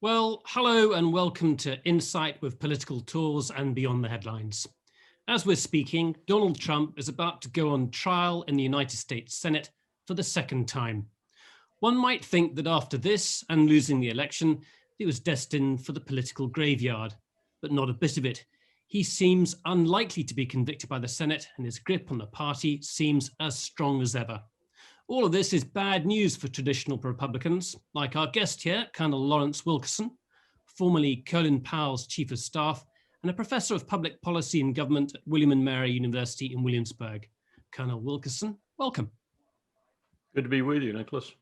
Well, hello and welcome to Insight with Political Tours and Beyond the Headlines. As we're speaking, Donald Trump is about to go on trial in the United States Senate for the second time. One might think that after this and losing the election, he was destined for the political graveyard, but not a bit of it. He seems unlikely to be convicted by the Senate, and his grip on the party seems as strong as ever. All of this is bad news for traditional Republicans, like our guest here, Colonel Lawrence Wilkerson, formerly Colin Powell's Chief of Staff and a Professor of Public Policy and Government at William & Mary University in Williamsburg. Colonel Wilkerson, welcome. Good to be with you, Nicholas.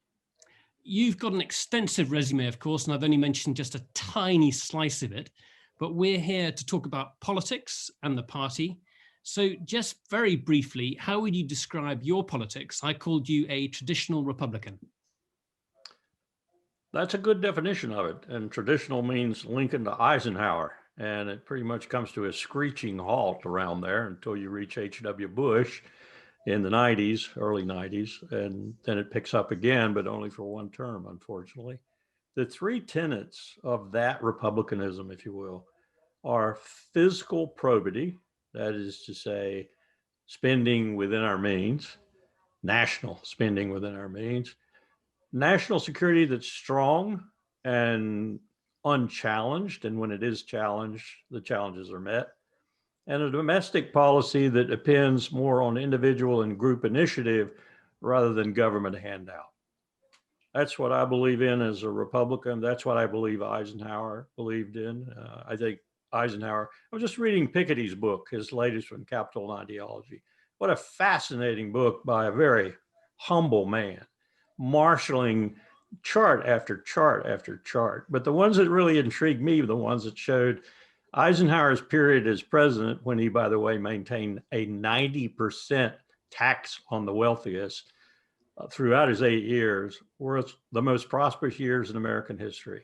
You've got an extensive resume, of course, and I've only mentioned just a tiny slice of it, but we're here to talk about politics and the party. So just very briefly, how would you describe your politics? I called you a traditional Republican. That's a good definition of it. And traditional means Lincoln to Eisenhower. And it pretty much comes to a screeching halt around there until you reach H.W. Bush in the 90s, early 90s. And then it picks up again, but only for one term, unfortunately. The three tenets of that republicanism, if you will, are fiscal probity. That is to say, spending within our means, national spending within our means, national security that's strong and unchallenged, and when it is challenged, the challenges are met, and a domestic policy that depends more on individual and group initiative rather than government handout. That's what I believe in as a Republican. That's what I believe Eisenhower believed in. I think Eisenhower, I was just reading Piketty's book, his latest one, Capital and Ideology. What a fascinating book by a very humble man, marshaling chart after chart after chart. But the ones that really intrigued me were the ones that showed Eisenhower's period as president, when he, by the way, maintained a 90% tax on the wealthiest throughout his 8 years, were the most prosperous years in American history.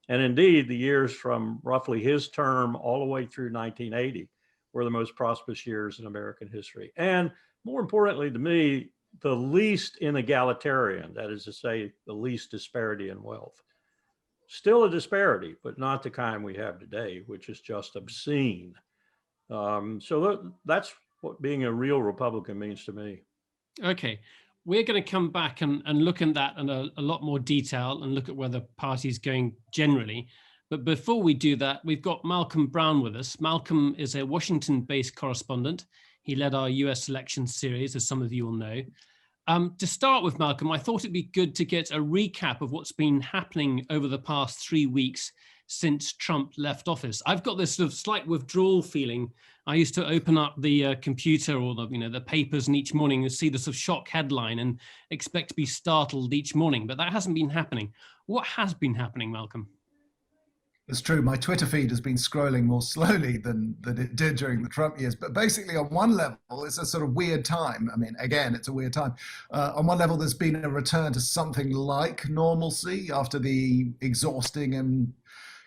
And indeed, the years from roughly his term all the way through 1980 were the most prosperous years in American history. And more importantly to me, the least inegalitarian, that is to say, the least disparity in wealth. Still a disparity, but not the kind we have today, which is just obscene. So that's what being a real Republican means to me. Okay. We're going to come back and look at that in a lot more detail and look at where the party's going generally. But before we do that, we've got Malcolm Brown with us. Malcolm is a Washington-based correspondent. He led our US election series, as some of you will know. To start with, Malcolm, I thought it'd be good to get a recap of what's been happening over the past 3 weeks since Trump left office. I've got this sort of slight withdrawal feeling. I used to open up the computer or the papers and each morning and see the sort of shock headline and expect to be startled each morning, but that hasn't been happening. What has been happening, Malcolm? It's true. My Twitter feed has been scrolling more slowly than it did during the Trump years. But basically, on one level, it's a sort of weird time. I mean, again, it's a weird time. On one level, there's been a return to something like normalcy after the exhausting and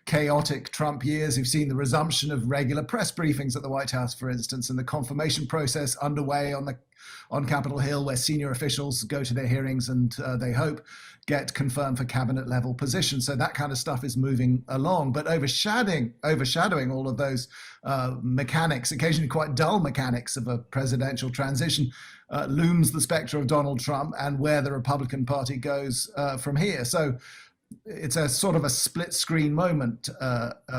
chaotic Trump years. You've seen the resumption of regular press briefings at the White House, for instance, and the confirmation process underway on Capitol Hill, where senior officials go to their hearings and they hope get confirmed for cabinet level positions. So that kind of stuff is moving along, but overshadowing all of those mechanics, occasionally quite dull mechanics of a presidential transition, looms the specter of Donald Trump and where the Republican Party goes from here. So it's a sort of a split screen moment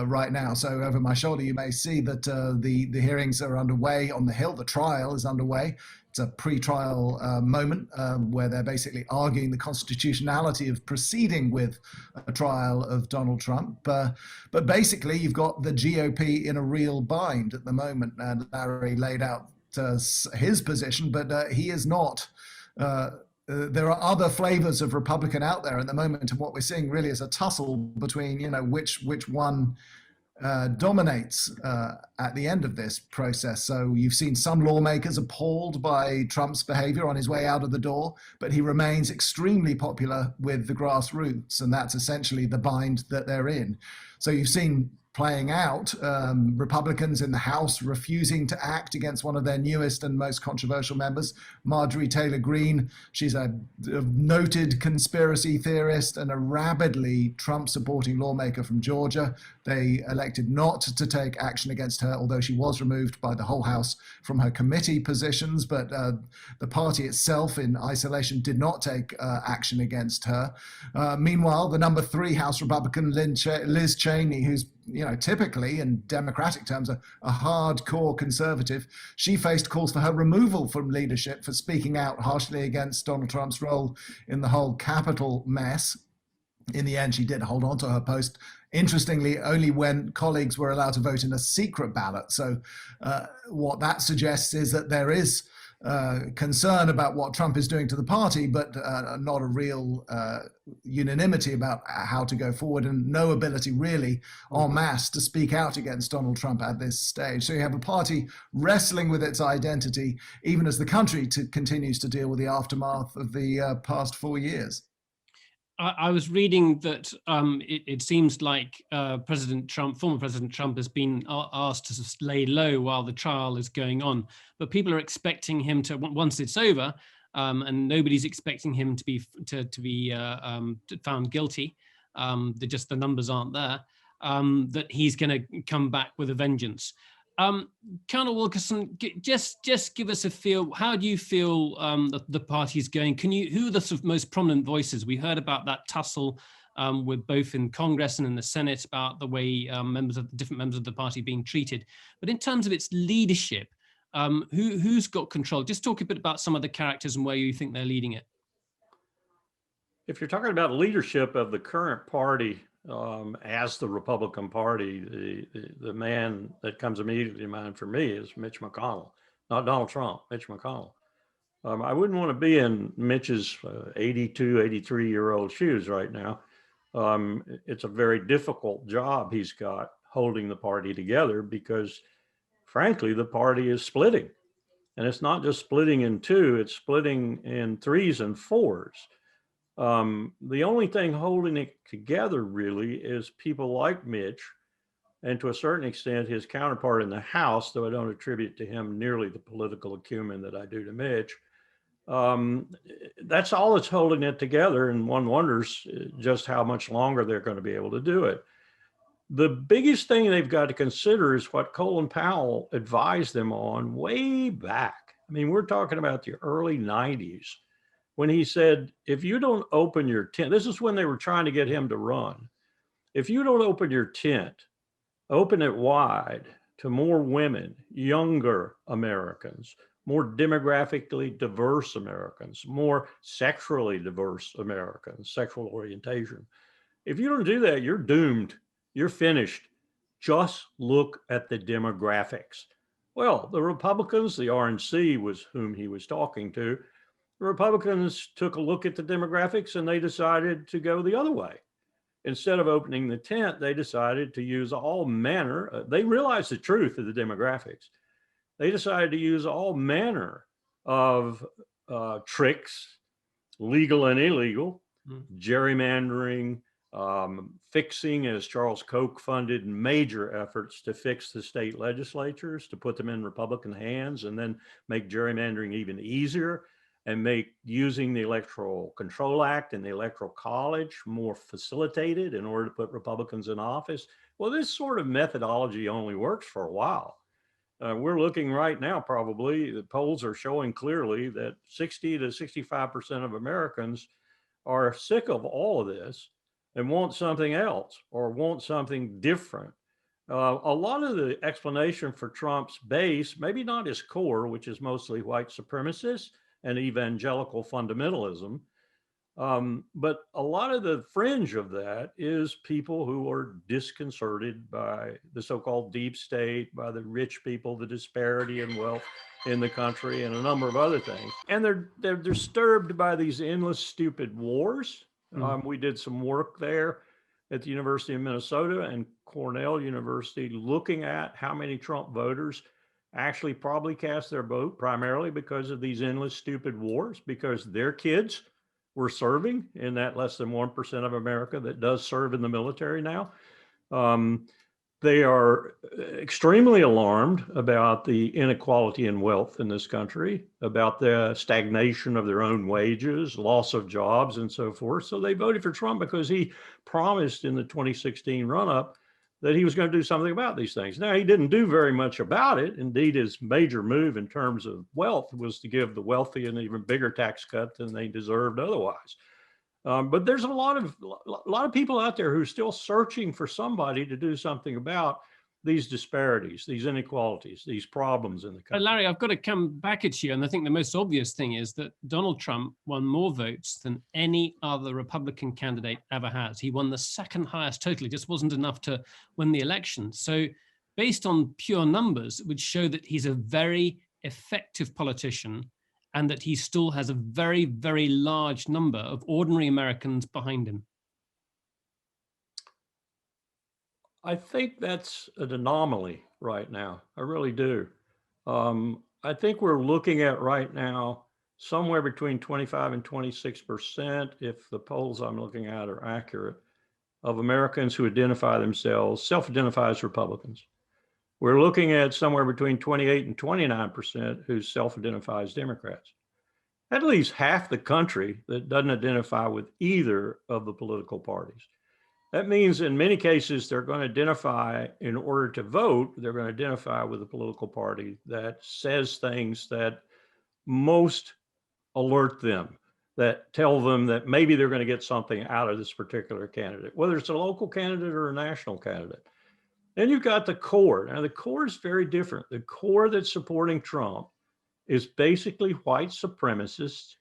right now. So over my shoulder, you may see that the hearings are underway on the Hill. The trial is underway. It's a pre-trial moment where they're basically arguing the constitutionality of proceeding with a trial of Donald Trump. But basically, you've got the GOP in a real bind at the moment. And Larry laid out his position, but he is not. There are other flavors of Republican out there at the moment, and what we're seeing really is a tussle between, which one dominates at the end of this process. So you've seen some lawmakers appalled by Trump's behavior on his way out of the door, but he remains extremely popular with the grassroots, and that's essentially the bind that they're in. So you've seen playing out. Republicans in the House refusing to act against one of their newest and most controversial members, Marjorie Taylor Greene. She's a noted conspiracy theorist and a rabidly Trump-supporting lawmaker from Georgia. They elected not to take action against her, although she was removed by the whole House from her committee positions. But the party itself, in isolation, did not take action against her. Meanwhile, the number 3 House Republican, Liz Cheney, who's typically in Democratic terms a hardcore conservative, she faced calls for her removal from leadership for speaking out harshly against Donald Trump's role in the whole Capitol mess. In the end, she did hold on to her post, interestingly, only when colleagues were allowed to vote in a secret ballot. So what that suggests is that there is concern about what Trump is doing to the party, but not a real unanimity about how to go forward, and no ability really en masse to speak out against Donald Trump at this stage. So you have a party wrestling with its identity, even as the country continues to deal with the aftermath of the past 4 years. I was reading that it seems like former President Trump has been asked to lay low while the trial is going on, but people are expecting him to, once it's over, and nobody's expecting him to be found guilty. The numbers aren't there. That he's going to come back with a vengeance. Colonel Wilkerson, just give us a feel. How do you feel that the party's going? Who are the sort of most prominent voices? We heard about that tussle with both in Congress and in the Senate about the way different members of the party being treated. But in terms of its leadership, who's got control? Just talk a bit about some of the characters and where you think they're leading it. If you're talking about leadership of the current party, as the Republican Party, the man that comes immediately to mind for me is Mitch McConnell, not Donald Trump, Mitch McConnell. I wouldn't want to be in Mitch's 82, 83-year-old shoes right now. It's a very difficult job he's got holding the party together because, frankly, the party is splitting. And it's not just splitting in 2, it's splitting in 3s and 4s. The only thing holding it together really is people like Mitch, and to a certain extent his counterpart in the House, though I don't attribute to him nearly the political acumen that I do to Mitch. That's all that's holding it together, and one wonders just how much longer they're going to be able to do it. The biggest thing they've got to consider is what Colin Powell advised them on way back. I mean, we're talking about the early 90s. When he said, if you don't open your tent, this is when they were trying to get him to run. If you don't open your tent, open it wide to more women, younger Americans, more demographically diverse Americans, more sexually diverse Americans, sexual orientation. If you don't do that, you're doomed. You're finished. Just look at the demographics. Well, the Republicans, the RNC was whom he was talking to, the Republicans took a look at the demographics and they decided to go the other way. Instead of opening the tent, they decided to use all manner. They realized the truth of the demographics. They decided to use all manner of tricks, legal and illegal, gerrymandering, fixing, as Charles Koch funded major efforts to fix the state legislatures, to put them in Republican hands and then make gerrymandering even easier, and make using the Electoral Control Act and the Electoral College more facilitated in order to put Republicans in office. Well, this sort of methodology only works for a while. We're looking right now, probably, the polls are showing clearly that 60 to 65% of Americans are sick of all of this and want something else or want something different. A lot of the explanation for Trump's base, maybe not his core, which is mostly white supremacists and evangelical fundamentalism. But a lot of the fringe of that is people who are disconcerted by the so-called deep state, by the rich people, the disparity in wealth in the country, and a number of other things. And they're disturbed by these endless stupid wars. We did some work there at the University of Minnesota and Cornell University looking at how many Trump voters actually probably cast their vote primarily because of these endless stupid wars, because their kids were serving in that less than 1% of America that does serve in the military now. They are extremely alarmed about the inequality in wealth in this country, about the stagnation of their own wages, loss of jobs, and so forth. So they voted for Trump because he promised in the 2016 run-up that he was going to do something about these things. Now, he didn't do very much about it. Indeed, his major move in terms of wealth was to give the wealthy an even bigger tax cut than they deserved otherwise. But there's a lot of people out there who are still searching for somebody to do something about these disparities, these inequalities, these problems in the country. Larry, I've got to come back at you. And I think the most obvious thing is that Donald Trump won more votes than any other Republican candidate ever has. He won the second highest total. It just wasn't enough to win the election. So based on pure numbers, it would show that he's a very effective politician and that he still has a very, very large number of ordinary Americans behind him. I think that's an anomaly right now. I really do. I think we're looking at right now somewhere between 25 and 26%, if the polls I'm looking at are accurate, of Americans who identify themselves, self-identify as Republicans. We're looking at somewhere between 28 and 29% who self-identify as Democrats. That leaves half the country that doesn't identify with either of the political parties. That means in many cases, they're going to identify, in order to vote, they're going to identify with a political party that says things that most alert them, that tell them that maybe they're going to get something out of this particular candidate, whether it's a local candidate or a national candidate. Then you've got the core. Now, the core is very different. The core that's supporting Trump is basically white supremacist,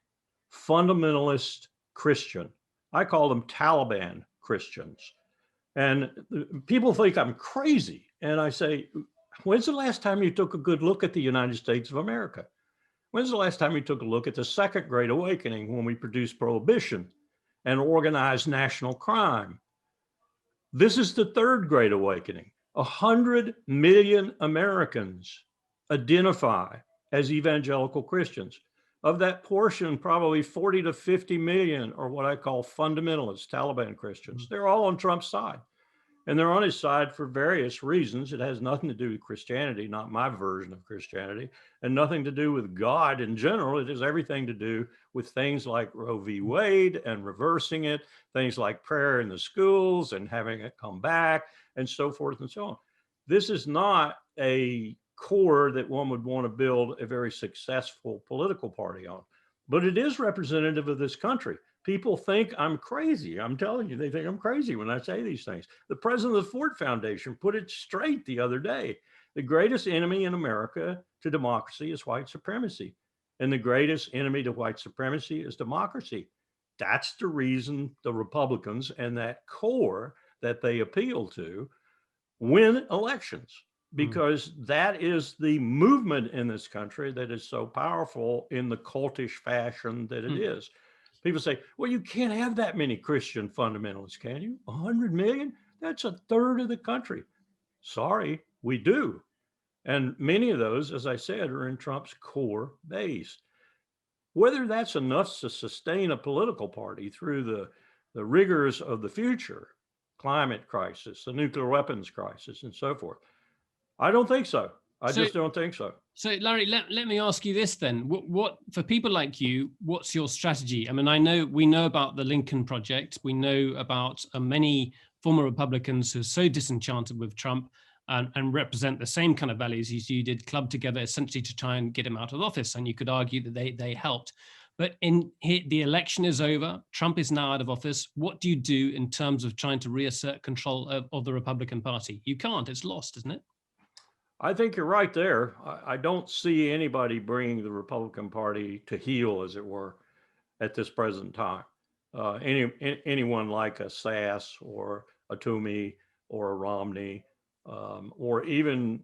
fundamentalist Christian. I call them Taliban Christians. And people think I'm crazy. And I say, when's the last time you took a good look at the United States of America? When's the last time you took a look at the Second Great Awakening, when we produced prohibition and organized national crime? This is the Third Great Awakening. 100 million Americans identify as evangelical Christians. Of that portion, probably 40 to 50 million are what I call fundamentalists, Taliban Christians. They're all on Trump's side. And they're on his side for various reasons. It has nothing to do with Christianity, not my version of Christianity, and nothing to do with God in general. It has everything to do with things like Roe v. Wade and reversing it, things like prayer in the schools and having it come back, and so forth and so on. This is not a core that one would want to build a very successful political party on, but it is representative of this country. People think I'm crazy. I'm telling you, they think I'm crazy when I say these things. The president of the Ford Foundation put it straight the other day. The greatest enemy in America to democracy is white supremacy. And the greatest enemy to white supremacy is democracy. That's the reason the Republicans and that core that they appeal to win elections, because that is the movement in this country that is so powerful in the cultish fashion that it is. People say, well, you can't have that many Christian fundamentalists, can you? 100 million? That's a third of the country. Sorry, we do. And many of those, as I said, are in Trump's core base. Whether that's enough to sustain a political party through the rigors of the future, climate crisis, the nuclear weapons crisis, and so forth, I don't think so. I just don't think so. So, Larry, let me ask you this then. What for people like you, what's your strategy? I mean, we know about the Lincoln Project. We know about many former Republicans who are so disenchanted with Trump and represent the same kind of values as you did, club together essentially to try and get him out of office. And you could argue that they helped. But the election is over. Trump is now out of office. What do you do in terms of trying to reassert control of the Republican Party? You can't. It's lost, isn't it? I think you're right there. I don't see anybody bringing the Republican Party to heel, as it were, at this present time. Anyone like a Sass or a Toomey or a Romney, or even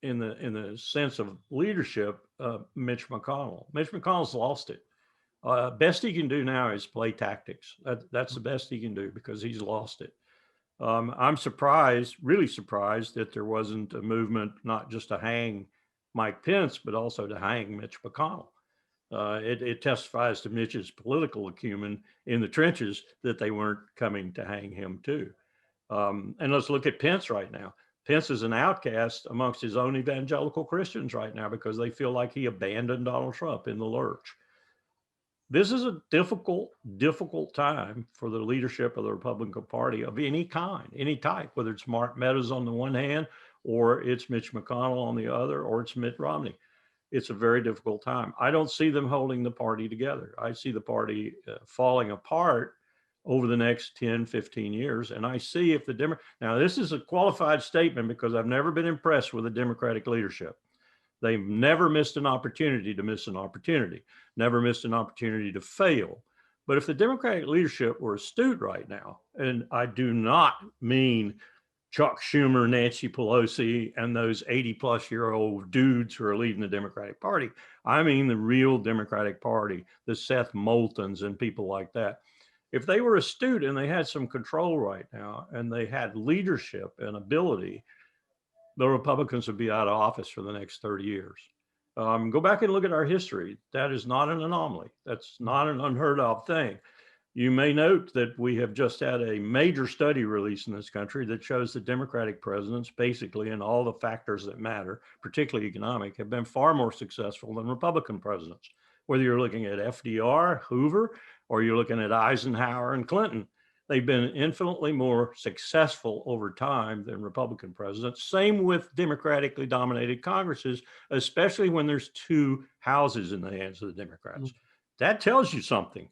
in the sense of leadership, Mitch McConnell. Mitch McConnell's lost it. Best he can do now is play tactics. That's the best he can do, because he's lost it. I'm surprised, really surprised, that there wasn't a movement not just to hang Mike Pence, but also to hang Mitch McConnell. It testifies to Mitch's political acumen in the trenches that they weren't coming to hang him too. And let's look at Pence right now. Pence is an outcast amongst his own evangelical Christians right now because they feel like he abandoned Donald Trump in the lurch. This is a difficult, difficult time for the leadership of the Republican Party of any kind, any type, whether it's Mark Meadows on the one hand, or it's Mitch McConnell on the other, or it's Mitt Romney. It's a very difficult time. I don't see them holding the party together. I see the party falling apart over the next 10, 15 years. And I see if now this is a qualified statement because I've never been impressed with the Democratic leadership. They've never missed an opportunity to miss an opportunity, never missed an opportunity to fail. But if the Democratic leadership were astute right now, and I do not mean Chuck Schumer, Nancy Pelosi, and those 80-plus-year-old dudes who are leading the Democratic Party. I mean the real Democratic Party, the Seth Moultons and people like that. If they were astute and they had some control right now and they had leadership and ability, the Republicans would be out of office for the next 30 years. Go back and look at our history. That is not an anomaly. That's not an unheard of thing. You may note that we have just had a major study released in this country that shows that Democratic presidents, basically in all the factors that matter, particularly economic, have been far more successful than Republican presidents. Whether you're looking at FDR, Hoover, or you're looking at Eisenhower and Clinton, they've been infinitely more successful over time than Republican presidents. Same with democratically dominated Congresses, especially when there's two houses in the hands of the Democrats. That tells you something.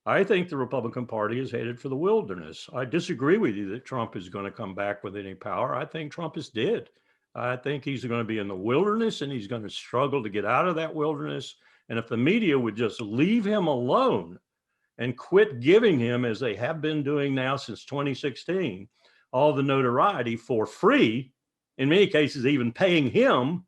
I think the Republican Party is headed for the wilderness. I disagree with you that Trump is going to come back with any power. I think Trump is dead. I think he's going to be in the wilderness and he's going to struggle to get out of that wilderness. And if the media would just leave him alone and quit giving him, as they have been doing now since 2016, all the notoriety for free, in many cases even paying him,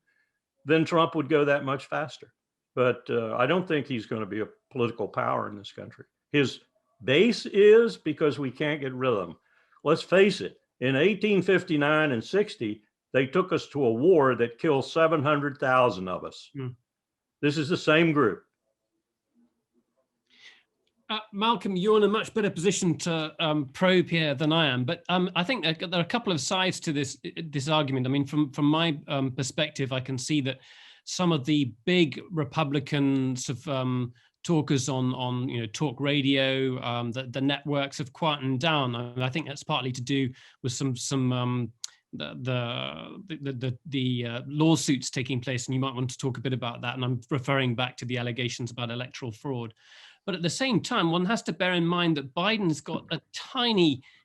then Trump would go that much faster. But I don't think he's going to be a political power in this country. His base is because we can't get rid of them. Let's face it, in 1859 and 60, they took us to a war that killed 700,000 of us. This is the same group. Malcolm, you're in a much better position to probe here than I am, but I think there are a couple of sides to this argument. I mean, from my perspective, I can see that some of the big Republicans of talkers on talk radio, the networks have quietened down. And I think that's partly to do with some the lawsuits taking place, and you might want to talk a bit about that. And I'm referring back to the allegations about electoral fraud. But at the same time, one has to bear in mind that Biden's got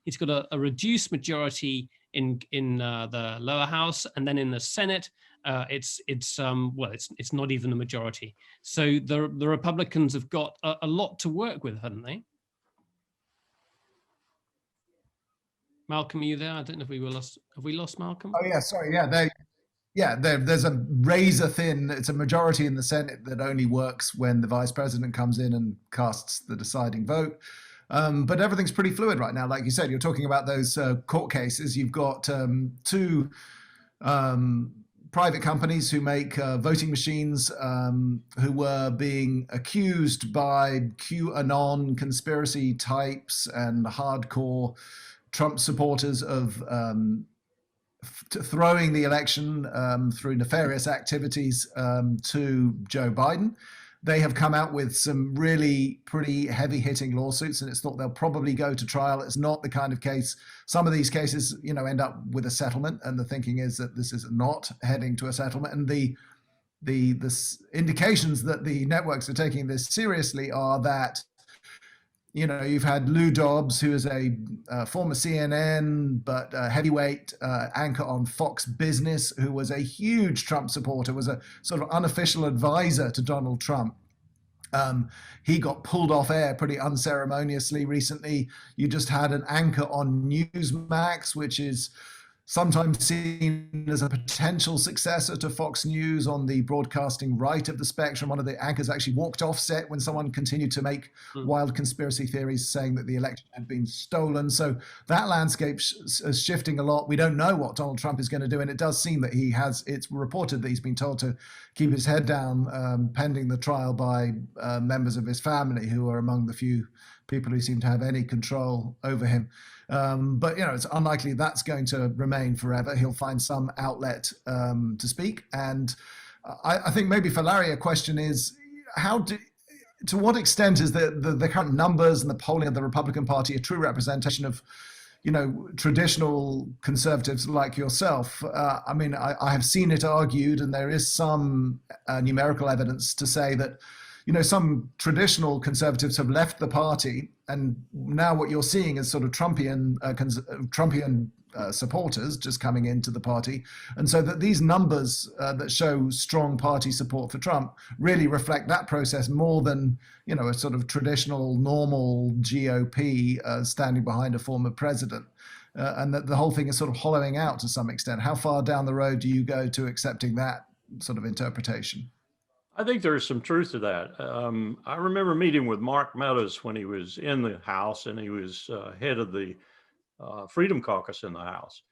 he's got a reduced majority in the lower house, and then in the Senate, it's not even a majority. So the Republicans have got a lot to work with, haven't they? Malcolm, are you there? I don't know if we were lost. Have we lost Malcolm? Oh yeah, sorry. Yeah, there's a razor thin. It's a majority in the Senate that only works when the vice president comes in and casts the deciding vote. But everything's pretty fluid right now. Like you said, you're talking about those court cases. You've got two private companies who make voting machines who were being accused by QAnon conspiracy types and hardcore Trump supporters of throwing the election through nefarious activities to Joe Biden. They have come out with some really pretty heavy-hitting lawsuits, and it's thought they'll probably go to trial. It's not the kind of case. Some of these cases, end up with a settlement, and the thinking is that this is not heading to a settlement. And the indications that the networks are taking this seriously are that, you've had Lou Dobbs, who is a former CNN, but heavyweight anchor on Fox Business, who was a huge Trump supporter, was a sort of unofficial advisor to Donald Trump. He got pulled off air pretty unceremoniously recently. You just had an anchor on Newsmax, which is sometimes seen as a potential successor to Fox News on the broadcasting right of the spectrum. One of the anchors actually walked off set when someone continued to make wild conspiracy theories saying that the election had been stolen. So that landscape is shifting a lot. We don't know what Donald Trump is going to do, and it does seem that it's reported that he's been told to keep his head down pending the trial by members of his family, who are among the few people who seem to have any control over him. But it's unlikely that's going to remain forever. He'll find some outlet to speak. And I think maybe for Larry, a question is, to what extent is the current numbers and the polling of the Republican Party a true representation of traditional conservatives like yourself? I have seen it argued, and there is some numerical evidence to say that, some traditional conservatives have left the party, and now what you're seeing is sort of Trumpian supporters just coming into the party. And so that these numbers that show strong party support for Trump really reflect that process more than, a sort of traditional, normal GOP standing behind a former president. And that the whole thing is sort of hollowing out to some extent. How far down the road do you go to accepting that sort of interpretation? I think there's some truth to that. I remember meeting with Mark Meadows when he was in the House, and he was head of the Freedom Caucus in the House.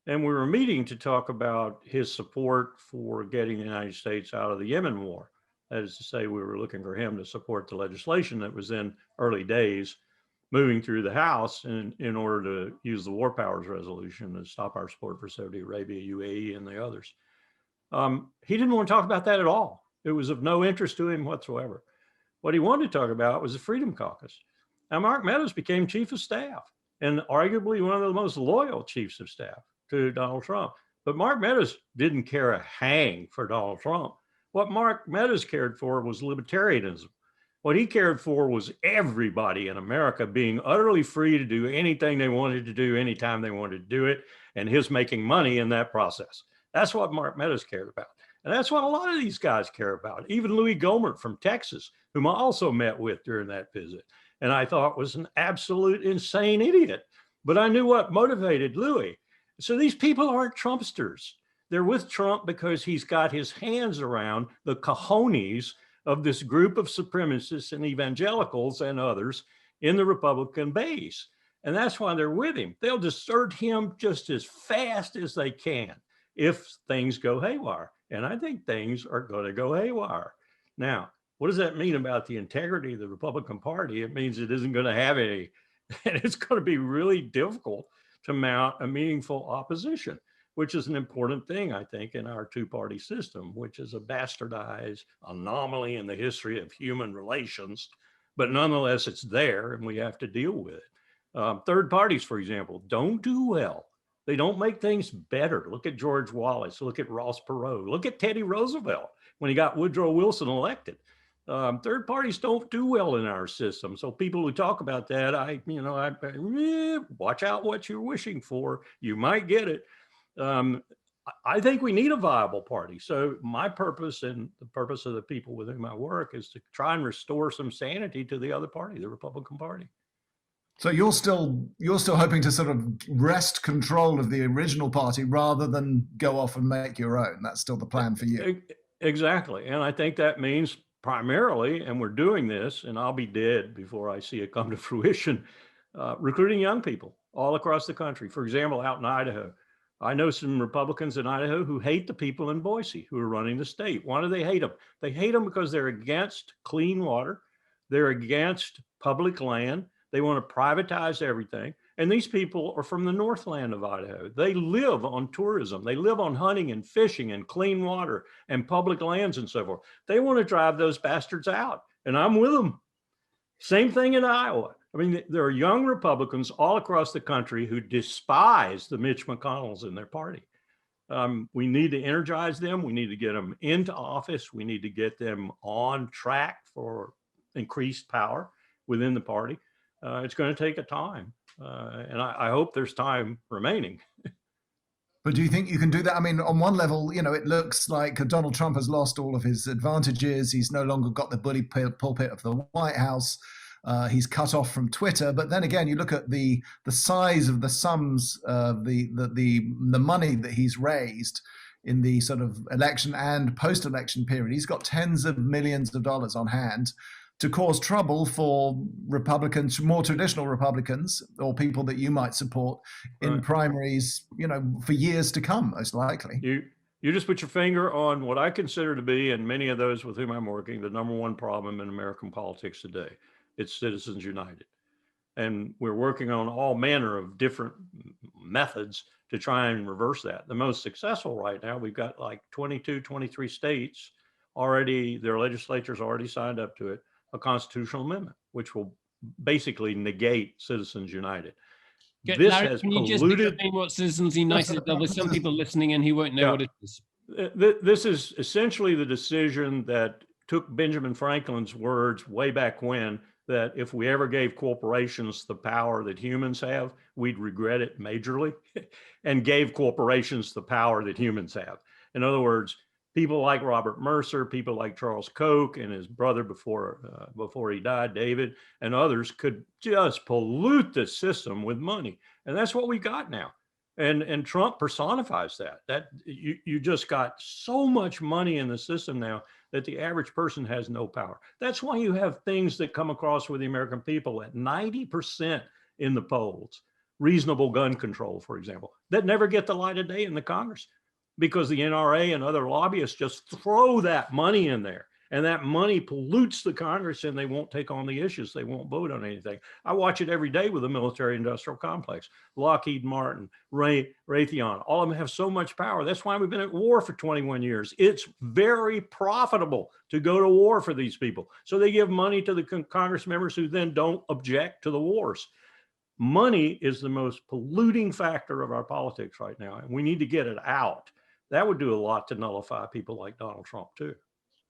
And we were meeting to talk about his support for getting the United States out of the Yemen war. That is to say, we were looking for him to support the legislation that was in early days moving through the House in order to use the War Powers Resolution to stop our support for Saudi Arabia, UAE, and the others. He didn't want to talk about that at all. It was of no interest to him whatsoever. What he wanted to talk about was the Freedom Caucus. Now, Mark Meadows became chief of staff, and arguably one of the most loyal chiefs of staff to Donald Trump. But Mark Meadows didn't care a hang for Donald Trump. What Mark Meadows cared for was libertarianism. What he cared for was everybody in America being utterly free to do anything they wanted to do, anytime they wanted to do it, and his making money in that process. That's what Mark Meadows cared about. And that's what a lot of these guys care about. Even Louis Gohmert from Texas, whom I also met with during that visit, and I thought was an absolute insane idiot. But I knew what motivated Louis. So these people aren't Trumpsters. They're with Trump because he's got his hands around the cojones of this group of supremacists and evangelicals and others in the Republican base. And that's why they're with him. They'll desert him just as fast as they can if things go haywire. And I think things are going to go haywire. Now, what does that mean about the integrity of the Republican Party? It means it isn't going to have any, and it's going to be really difficult to mount a meaningful opposition, which is an important thing, I think, in our two-party system, which is a bastardized anomaly in the history of human relations. But nonetheless, it's there, and we have to deal with it. Third parties, for example, don't do well. They don't make things better. Look at George Wallace. Look at Ross Perot. Look at Teddy Roosevelt when he got Woodrow Wilson elected. Third parties don't do well in our system. So people who talk about that, watch out what you're wishing for. You might get it. I think we need a viable party. So my purpose and the purpose of the people with whom I work is to try and restore some sanity to the other party, the Republican Party. So you're still hoping to sort of wrest control of the original party rather than go off and make your own. That's still the plan for you. Exactly. And I think that means primarily, and we're doing this, and I'll be dead before I see it come to fruition, recruiting young people all across the country. For example, out in Idaho, I know some Republicans in Idaho who hate the people in Boise who are running the state. Why do they hate them? They hate them because they're against clean water. They're against public land. They want to privatize everything. And these people are from the Northland of Idaho. They live on tourism. They live on hunting and fishing and clean water and public lands and so forth. They want to drive those bastards out, and I'm with them. Same thing in Iowa. I mean, there are young Republicans all across the country who despise the Mitch McConnells in their party. We need to energize them. We need to get them into office. We need to get them on track for increased power within the party. It's going to take a time, and I hope there's time remaining. But do you think you can do that? I mean, on one level, it looks like Donald Trump has lost all of his advantages. He's no longer got the bully pulpit of the White House. He's cut off from Twitter. But then again, you look at the size of the sums, the money that he's raised in the sort of election and post-election period. He's got tens of millions of dollars on hand to cause trouble for Republicans, more traditional Republicans, or people that you might support in primaries, for years to come, most likely. You just put your finger on what I consider to be, and many of those with whom I'm working, the number one problem in American politics today. It's Citizens United. And we're working on all manner of different methods to try and reverse that. The most successful right now, we've got like 22, 23 states already, their legislatures already signed up to it, a constitutional amendment, which will basically negate Citizens United. This Larry, has can you just polluted. explain what Citizens United are? There's some people listening in who won't know what it is. This is essentially the decision that took Benjamin Franklin's words way back when, that if we ever gave corporations the power that humans have, we'd regret it majorly, and gave corporations the power that humans have. In other words, people like Robert Mercer, people like Charles Koch and his brother before he died, David, and others could just pollute the system with money. And that's what we got now. And Trump personifies that. That you just got so much money in the system now that the average person has no power. That's why you have things that come across with the American people at 90% in the polls. Reasonable gun control, for example, that never get the light of day in the Congress, because the NRA and other lobbyists just throw that money in there. And that money pollutes the Congress, and they won't take on the issues. They won't vote on anything. I watch it every day with the military-industrial complex. Lockheed Martin, Raytheon, all of them have so much power. That's why we've been at war for 21 years. It's very profitable to go to war for these people. So they give money to the Congress members who then don't object to the wars. Money is the most polluting factor of our politics right now, and we need to get it out. That would do a lot to nullify people like Donald Trump, too.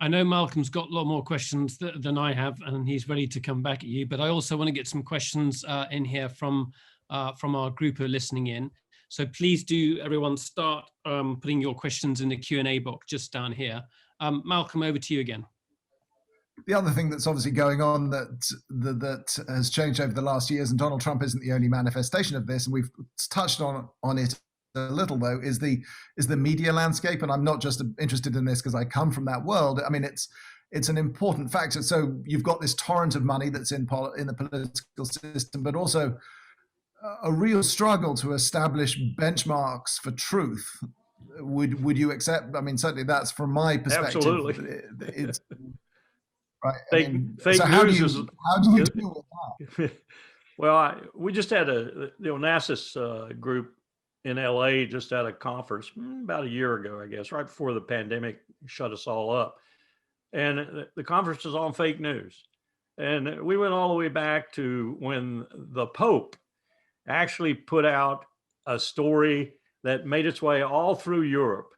I know Malcolm's got a lot more questions than I have, and he's ready to come back at you. But I also want to get some questions in here from our group who are listening in. So please do, everyone, start putting your questions in the Q&A box just down here. Malcolm, over to you again. The other thing that's obviously going on that has changed over the last years, and Donald Trump isn't the only manifestation of this, and we've touched on it a little, though, is the media landscape. And I'm not just interested in this because I come from that world. I mean, it's an important factor. So you've got this torrent of money that's in the political system, but also a real struggle to establish benchmarks for truth. Would you accept? I mean, certainly that's from my perspective. Absolutely. It's right. Fake news is. How do you deal with that? Well, we just had the Onassis group in LA just at a conference about a year ago, I guess, right before the pandemic shut us all up. And the conference was on fake news. And we went all the way back to when the Pope actually put out a story that made its way all through Europe.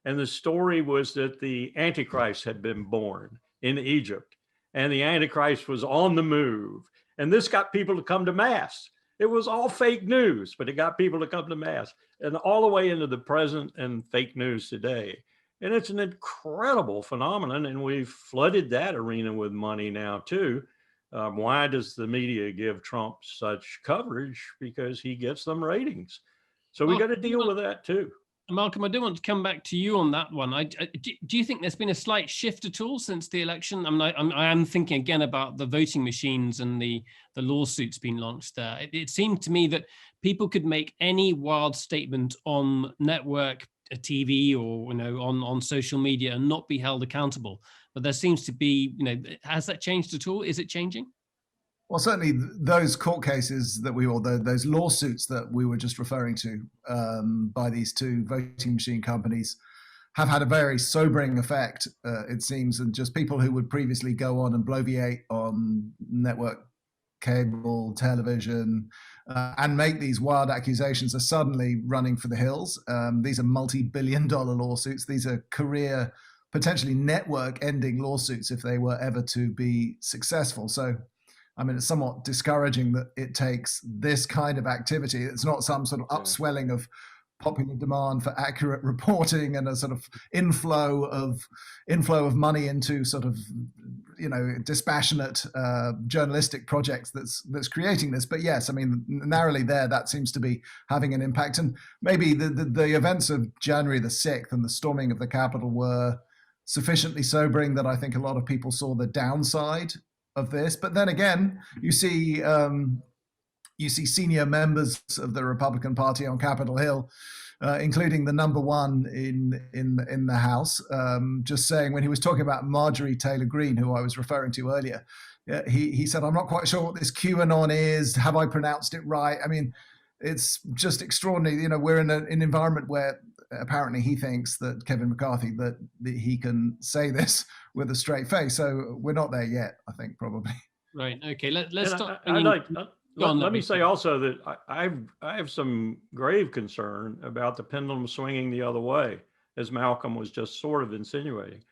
And the story was that the Antichrist had been born in Egypt, and the Antichrist was on the move. And this got people to come to Mass. It was all fake news, but it got people to come to Mass, and all the way into the present and fake news today. And it's an incredible phenomenon, and we've flooded that arena with money now too. Why does the media give Trump such coverage? Because he gets them ratings. So we got to deal with that too. Malcolm, I do want to come back to you on that one. Do you think there's been a slight shift at all since the election? I mean, I am thinking again about the voting machines and the lawsuits being launched there. It seemed to me that people could make any wild statement on network TV or on social media and not be held accountable. But there seems to be, has that changed at all? Is it changing? Well, certainly those court cases those lawsuits that we were just referring to by these two voting machine companies have had a very sobering effect, it seems, and just people who would previously go on and bloviate on network cable television and make these wild accusations are suddenly running for the hills. These are multi-billion-dollar lawsuits. These are career, potentially network-ending lawsuits if they were ever to be successful. So I mean, it's somewhat discouraging that it takes this kind of activity. It's not some sort of upswelling of popular demand for accurate reporting and a sort of inflow of money into sort of, dispassionate journalistic projects that's creating this. But yes, I mean, narrowly there, that seems to be having an impact. And maybe the events of January the 6th and the storming of the Capitol were sufficiently sobering that I think a lot of people saw the downside of this. But then again, you see senior members of the Republican Party on Capitol Hill including the number one in the House, just saying when he was talking about Marjorie Taylor Greene, who I was referring to earlier, he said, "I'm not quite sure what this QAnon is. Have I pronounced it right?" I mean, it's just extraordinary. You know, we're in an environment where apparently he thinks that Kevin McCarthy, that he can say this with a straight face. So we're not there yet, I think, probably. Right. Okay. Let's start. Let me say also that I have some grave concern about the pendulum swinging the other way, as Malcolm was just sort of insinuating.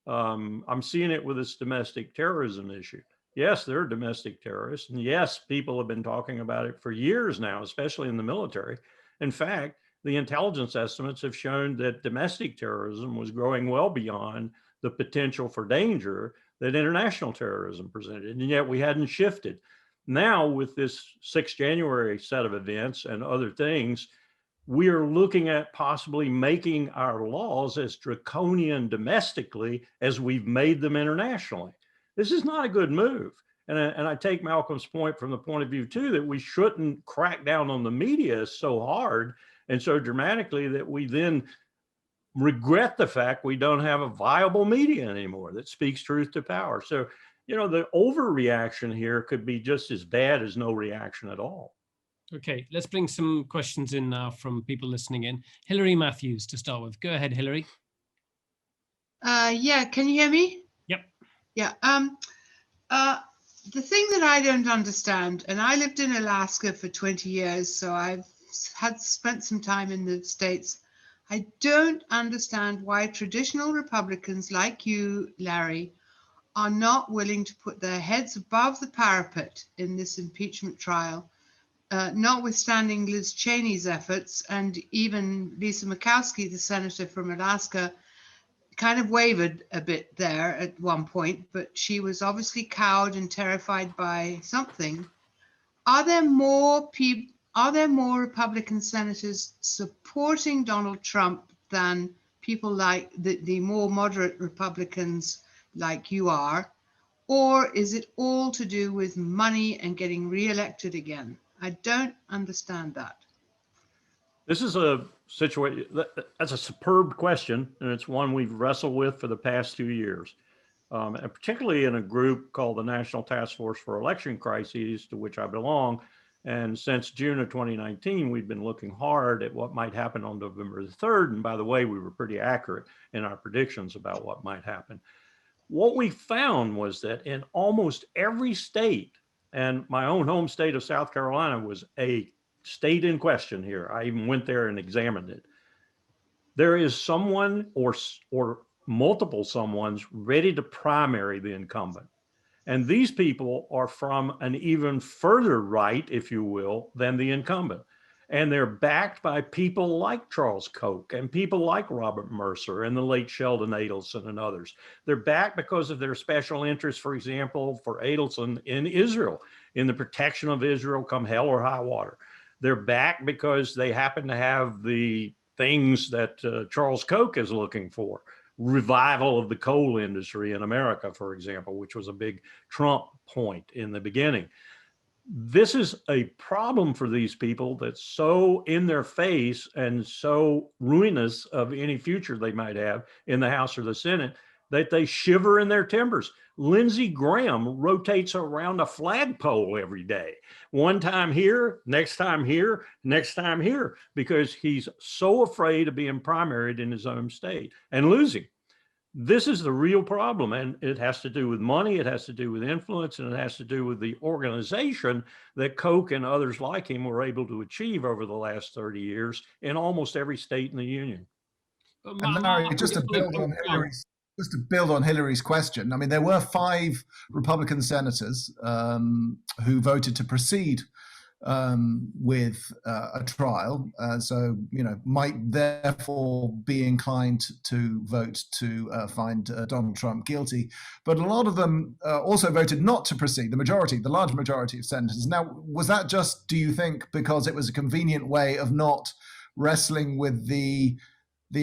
I'm seeing it with this domestic terrorism issue. Yes, there are domestic terrorists. And yes, people have been talking about it for years now, especially in the military. In fact, the intelligence estimates have shown that domestic terrorism was growing well beyond the potential for danger that international terrorism presented. And yet we hadn't shifted. Now, with this 6th January set of events and other things, we are looking at possibly making our laws as draconian domestically as we've made them internationally. This is not a good move. And I take Malcolm's point from the point of view, too, that we shouldn't crack down on the media so hard and so dramatically that we then regret the fact we don't have a viable media anymore that speaks truth to power. So, you know, the overreaction here could be just as bad as no reaction at all. Okay, let's bring some questions in now from people listening in. Hilary Matthews to start with. Go ahead, Hilary. Yeah, can you hear me? Yep. Yeah. The thing that I don't understand, and I lived in Alaska for 20 years, so I've spent some time in the States. I don't understand why traditional Republicans like you, Larry, are not willing to put their heads above the parapet in this impeachment trial, notwithstanding Liz Cheney's efforts, and even Lisa Murkowski, the senator from Alaska, kind of wavered a bit there at one point, but she was obviously cowed and terrified by something. Are there more Republican senators supporting Donald Trump than people like the more moderate Republicans like you are? Or is it all to do with money and getting reelected again? I don't understand that. This is a situation, that's a superb question, and it's one we've wrestled with for the past 2 years, and particularly in a group called the National Task Force for Election Crises, to which I belong. And since June of 2019, we've been looking hard at what might happen on November the 3rd. And by the way, we were pretty accurate in our predictions about what might happen. What we found was that in almost every state, and my own home state of South Carolina was a state in question here. I even went there and examined it. There is someone or multiple someones ready to primary the incumbent. And these people are from an even further right, if you will, than the incumbent. And they're backed by people like Charles Koch and people like Robert Mercer and the late Sheldon Adelson and others. They're backed because of their special interest, for example, for Adelson in Israel, in the protection of Israel come hell or high water. They're back because they happen to have the things that Charles Koch is looking for. Revival of the coal industry in America, for example, which was a big Trump point in the beginning. This is a problem for these people that's so in their face and so ruinous of any future they might have in the House or the Senate that they shiver in their timbers. Lindsey Graham rotates around a flagpole every day. One time here, next time here, next time here, because he's so afraid of being primaried in his own state and losing. This is the real problem, and it has to do with money, it has to do with influence, and it has to do with the organization that Koch and others like him were able to achieve over the last 30 years in almost every state in the union. And Larry, just to build on Hillary's question, I mean, there were 5 Republican senators who voted to proceed with a trial, so might therefore be inclined to vote to find Donald Trump guilty. But a lot of them also voted not to proceed. The large majority of senators. Now, was that just, do you think, because it was a convenient way of not wrestling with the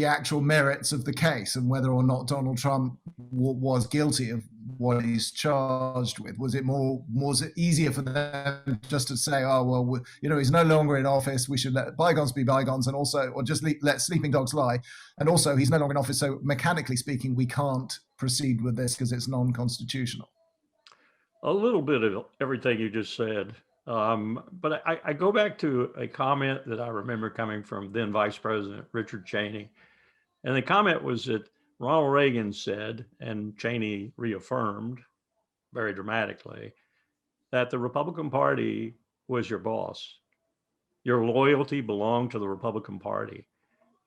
actual merits of the case and whether or not Donald Trump was guilty of what he's charged with? Was it was it easier for them just to say, oh, well, he's no longer in office, we should let bygones be bygones, and also, or just let sleeping dogs lie, and also he's no longer in office, so mechanically speaking, we can't proceed with this because it's non-constitutional? A little bit of everything you just said. But I go back to a comment that I remember coming from then Vice President Richard Cheney. And the comment was that Ronald Reagan said, and Cheney reaffirmed very dramatically, that the Republican Party was your boss. Your loyalty belonged to the Republican Party.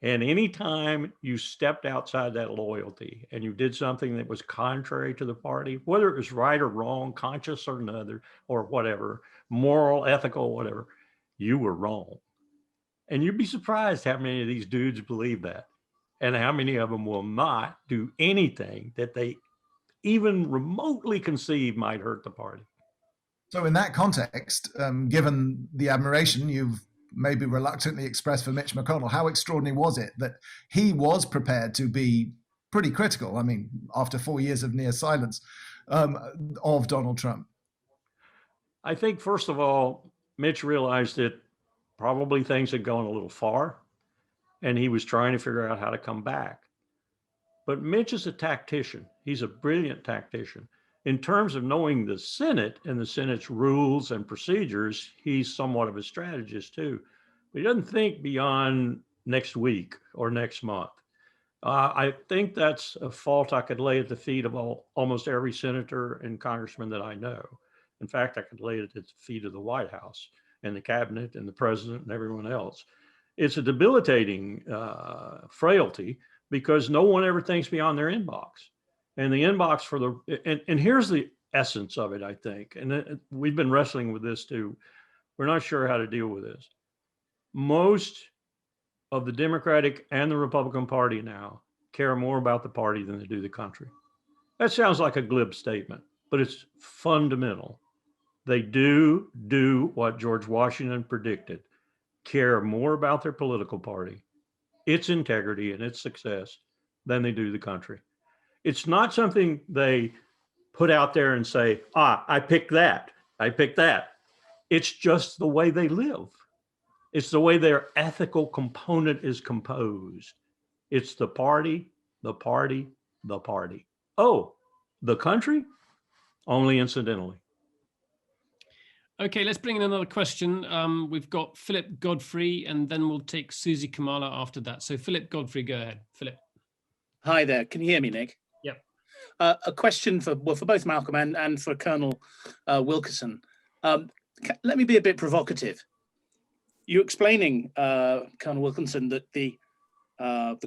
And anytime you stepped outside that loyalty and you did something that was contrary to the party, whether it was right or wrong, conscious or another, or whatever, moral, ethical, whatever, you were wrong. And you'd be surprised how many of these dudes believe that, and how many of them will not do anything that they even remotely conceive might hurt the party. So in that context, given the admiration you've maybe reluctantly expressed for Mitch McConnell, how extraordinary was it that he was prepared to be pretty critical, I mean, after 4 years of near silence, of Donald Trump? I think, first of all, Mitch realized that probably things had gone a little far, and he was trying to figure out how to come back. But Mitch is a tactician. He's a brilliant tactician. In terms of knowing the Senate and the Senate's rules and procedures, he's somewhat of a strategist too. But he doesn't think beyond next week or next month. I think that's a fault I could lay at the feet of almost every senator and congressman that I know. In fact, I could lay it at the feet of the White House and the cabinet and the president and everyone else. It's a debilitating frailty because no one ever thinks beyond their inbox. And the inbox for and here's the essence of it, I think. And we've been wrestling with this too. We're not sure how to deal with this. Most of the Democratic and the Republican Party now care more about the party than they do the country. That sounds like a glib statement, but it's fundamental. They do what George Washington predicted, care more about their political party, its integrity and its success than they do the country. It's not something they put out there and say, I picked that. I picked that. It's just the way they live. It's the way their ethical component is composed. It's the party, the party, the party. Oh, the country? Only incidentally. Okay, let's bring in another question. We've got Philip Godfrey, and then we'll take Susie Kamala after that. So Philip Godfrey, go ahead. Philip. Hi there. Can you hear me, Nick? Yep. A question for both Malcolm and for Colonel Wilkerson. Let me be a bit provocative. You're explaining, Colonel Wilkerson, that the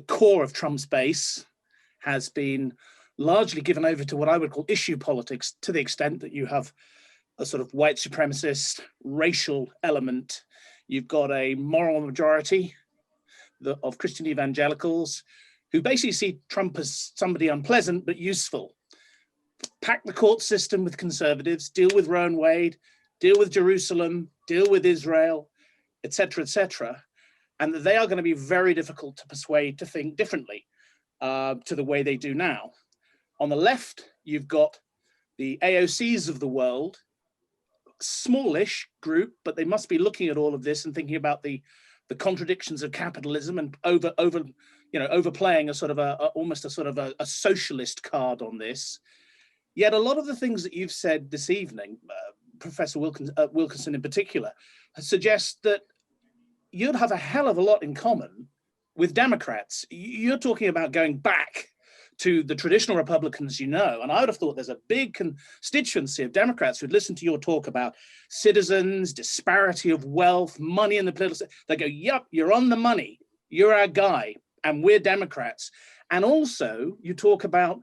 core of Trump's base has been largely given over to what I would call issue politics, to the extent that you have a sort of white supremacist racial element. You've got a moral majority of Christian evangelicals who basically see Trump as somebody unpleasant but useful. Pack the court system with conservatives, deal with Roe and Wade, deal with Jerusalem, deal with Israel, etc., etc., and that they are going to be very difficult to persuade to think differently to the way they do now. On the left, you've got the AOCs of the world, smallish group, but they must be looking at all of this and thinking about the contradictions of capitalism and overplaying a sort of almost a sort of a socialist card on this. Yet a lot of the things that you've said this evening, Professor Wilkerson in particular, suggest that you'd have a hell of a lot in common with Democrats. You're talking about going back to the traditional Republicans, and I would have thought there's a big constituency of Democrats who'd listen to your talk about citizens, disparity of wealth, money in the political. They go, "Yup, you're on the money. You're our guy, and we're Democrats." And also, you talk about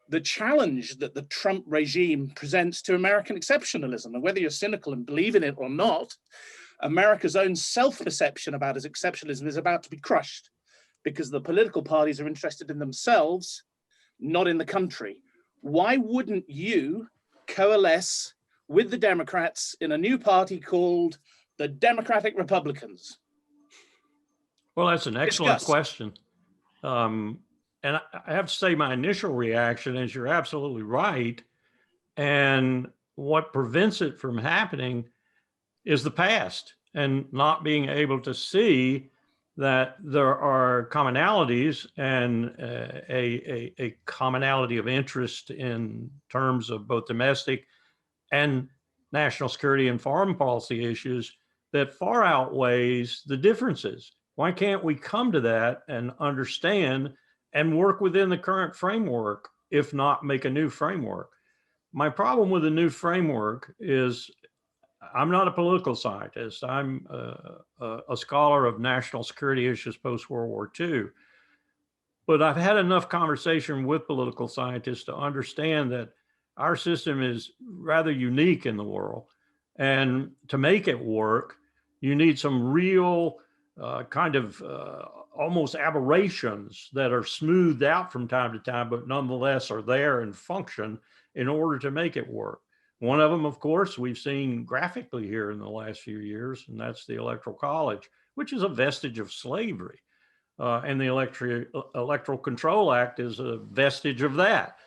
the challenge that the Trump regime presents to American exceptionalism, and whether you're cynical and believe in it or not, America's own self-perception about its exceptionalism is about to be crushed because the political parties are interested in themselves, not in the country. Why wouldn't you coalesce with the Democrats in a new party called the Democratic Republicans? Well, that's an excellent question. And I have to say my initial reaction is you're absolutely right And what prevents it from happening is the past and not being able to see that there are commonalities and a commonality of interest in terms of both domestic and national security and foreign policy issues that far outweighs the differences. Why can't we come to that and understand and work within the current framework, if not make a new framework? My problem with the new framework is I'm not a political scientist. I'm a scholar of national security issues post-World War II. But I've had enough conversation with political scientists to understand that our system is rather unique in the world. And to make it work, you need some real almost aberrations that are smoothed out from time to time, but nonetheless are there and function in order to make it work. One of them, of course, we've seen graphically here in the last few years, and that's the Electoral College, which is a vestige of slavery. And the Electoral Control Act is a vestige of that.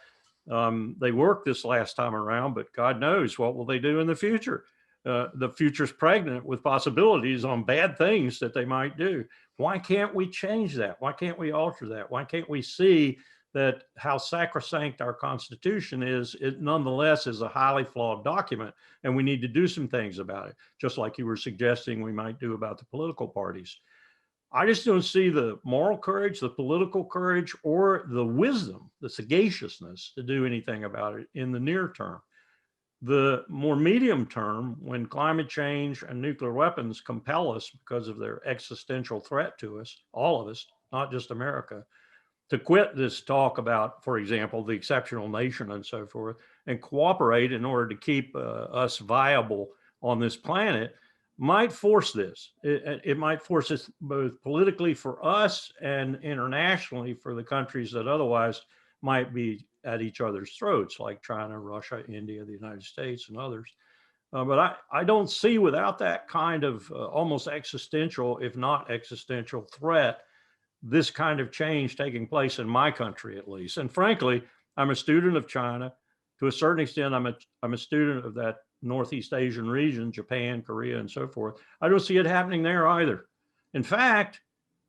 They worked this last time around, but God knows what will they do in the future. The future's pregnant with possibilities on bad things that they might do. Why can't we change that? Why can't we alter that? Why can't we see that how sacrosanct our Constitution is, it nonetheless is a highly flawed document, and we need to do some things about it, just like you were suggesting we might do about the political parties. I just don't see the moral courage, the political courage, or the wisdom, the sagaciousness to do anything about it in the near term. The more medium term, when climate change and nuclear weapons compel us because of their existential threat to us, all of us, not just America, to quit this talk about, for example, the exceptional nation and so forth, and cooperate in order to keep us viable on this planet, might force this. It might force us both politically for us and internationally for the countries that otherwise might be at each other's throats, like China, Russia, India, the United States, and others. But I don't see, without that kind of almost existential, if not existential threat, this kind of change taking place in my country, at least. And frankly, I'm a student of China. To a certain extent, I'm a student of that Northeast Asian region, Japan, Korea, and so forth. I don't see it happening there either. In fact,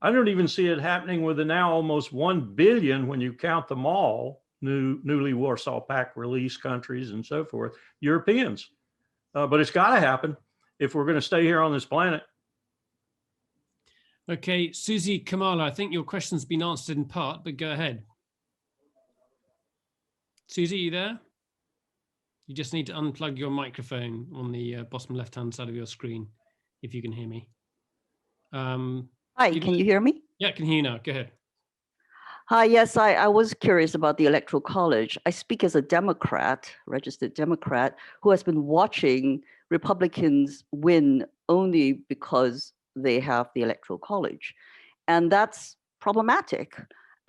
I don't even see it happening with the now almost 1 billion, when you count them all, newly Warsaw Pact release countries and so forth, Europeans. But it's got to happen if we're going to stay here on this planet. Okay, Susie Kamala, I think your question's been answered in part, but go ahead. Susie, you there? You just need to unplug your microphone on the bottom left-hand side of your screen, if you can hear me. Hi, can you hear me? Yeah, I can hear you now. Go ahead. Hi, yes, I was curious about the Electoral College. I speak as a Democrat, registered Democrat, who has been watching Republicans win only because they have the Electoral College. And that's problematic.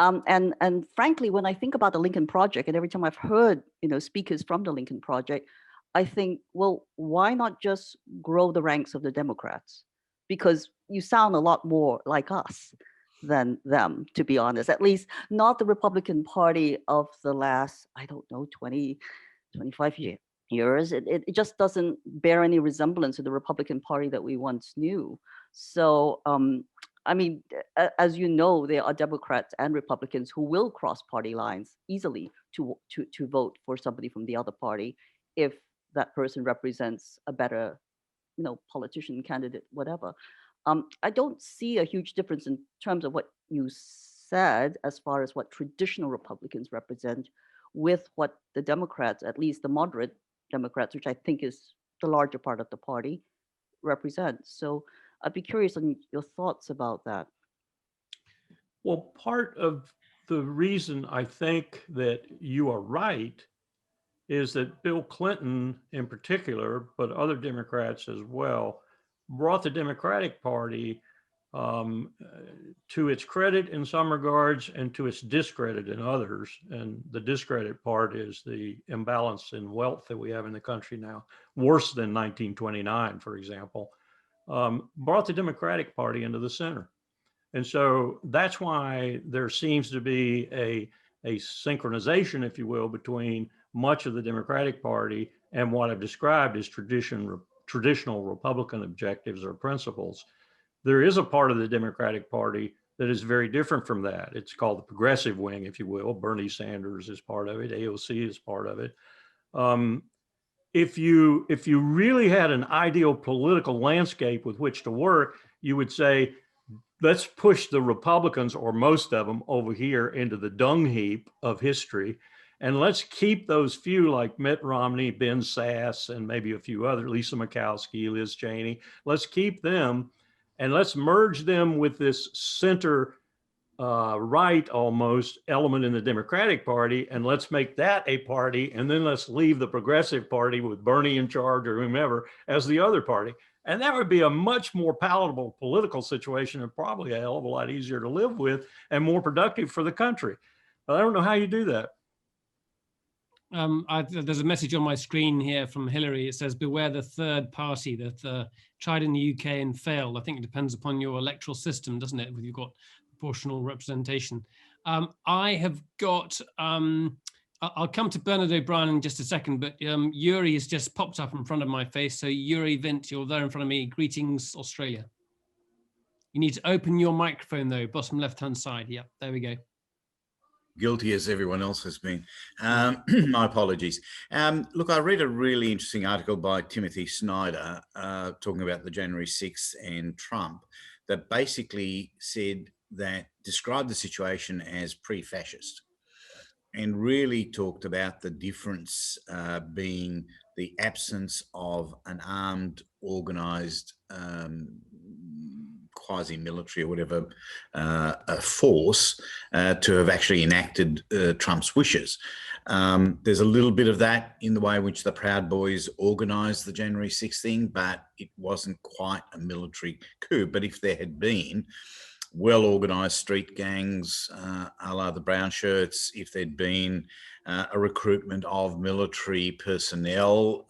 And frankly, when I think about the Lincoln Project, and every time I've heard speakers from the Lincoln Project, I think, well, why not just grow the ranks of the Democrats? Because you sound a lot more like us than them, to be honest, at least not the Republican Party of the last, I don't know, 20, 25 years. It just doesn't bear any resemblance to the Republican Party that we once knew. So, I mean, as you know, there are Democrats and Republicans who will cross party lines easily to vote for somebody from the other party if that person represents a better, politician, candidate, whatever. I don't see a huge difference in terms of what you said as far as what traditional Republicans represent with what the Democrats, at least the moderate Democrats, which I think is the larger part of the party, represent. So I'd be curious on your thoughts about that. Well, part of the reason I think that you are right is that Bill Clinton in particular, but other Democrats as well, brought the Democratic Party to its credit in some regards and to its discredit in others. And the discredit part is the imbalance in wealth that we have in the country now, worse than 1929, for example, brought the Democratic Party into the center. And so that's why there seems to be a a synchronization, if you will, between much of the Democratic Party and what I've described as traditional Republican objectives or principles. There is a part of the Democratic Party that is very different from that. It's called the progressive wing, if you will. Bernie Sanders is part of it. AOC is part of it. If you really had an ideal political landscape with which to work, you would say, let's push the Republicans, or most of them, over here into the dung heap of history. And let's keep those few like Mitt Romney, Ben Sasse, and maybe a few other, Lisa Murkowski, Liz Cheney. Let's keep them and let's merge them with this center right almost element in the Democratic Party, and let's make that a party, and then let's leave the Progressive Party with Bernie in charge or whomever as the other party. And that would be a much more palatable political situation and probably a hell of a lot easier to live with and more productive for the country. But I don't know how you do that. There's a message on my screen here from Hillary. It says, beware the third party that tried in the UK and failed. I think it depends upon your electoral system, doesn't it? Whether you've got proportional representation. I have got, I'll come to Bernard O'Brien in just a second, but Yuri has just popped up in front of my face. So Yuri Vint, you're there in front of me. Greetings, Australia. You need to open your microphone though, bottom left-hand side. Yeah, there we go. Guilty as everyone else has been. My apologies. Look, I read a really interesting article by Timothy Snyder talking about the January 6th and Trump that basically said that described the situation as pre-fascist and really talked about the difference being the absence of an armed, organized, quasi-military or whatever force to have actually enacted Trump's wishes. There's a little bit of that in the way in which the Proud Boys organised the January 6th thing, but it wasn't quite a military coup. But if there had been well-organised street gangs, a la the Brown Shirts, if there'd been a recruitment of military personnel,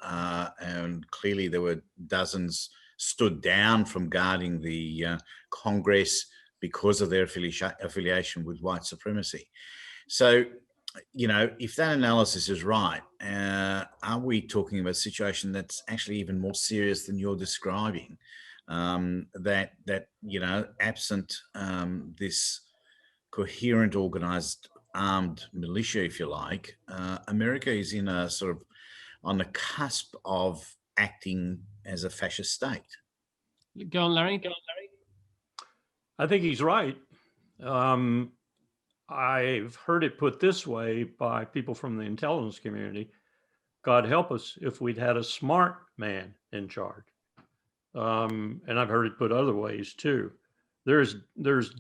and clearly there were dozens stood down from guarding the Congress because of their affiliation with white supremacy. So, you know, if that analysis is right, are we talking about a situation that's actually even more serious than you're describing? That you know, absent this coherent, organised, armed militia, if you like, America is in a sort of on the cusp of acting as a fascist state. Go on, Larry. I think he's right. I've heard it put this way by people from the intelligence community. God help us if we'd had a smart man in charge. And I've heard it put other ways too. There's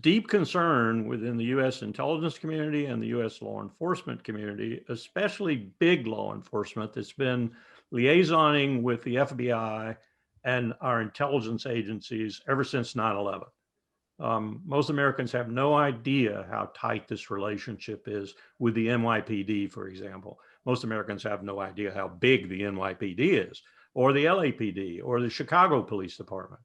deep concern within the U.S. intelligence community and the U.S. law enforcement community, especially big law enforcement that's been liaisoning with the FBI and our intelligence agencies ever since 9/11. Most Americans have no idea how tight this relationship is with the NYPD, for example. Most Americans have no idea how big the NYPD is, or the LAPD, or the Chicago Police Department.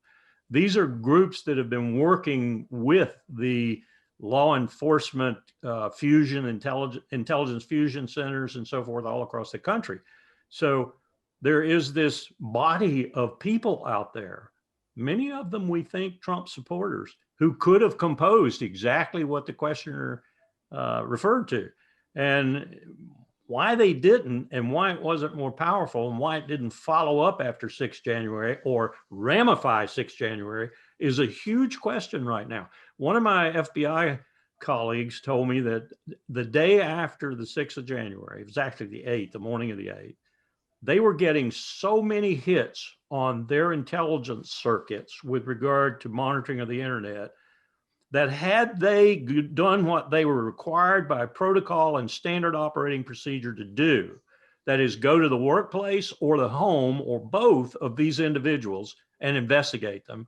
These are groups that have been working with the law enforcement intelligence fusion centers and so forth all across the country. So there is this body of people out there, many of them we think Trump supporters, who could have composed exactly what the questioner referred to. And why they didn't, and why it wasn't more powerful, and why it didn't follow up after 6th January or ramify 6th January is a huge question right now. One of my FBI colleagues told me that the day after the 6th of January, it was actually the 8th, the morning of the 8th, they were getting so many hits on their intelligence circuits with regard to monitoring of the internet that had they done what they were required by protocol and standard operating procedure to do, that is go to the workplace or the home or both of these individuals and investigate them,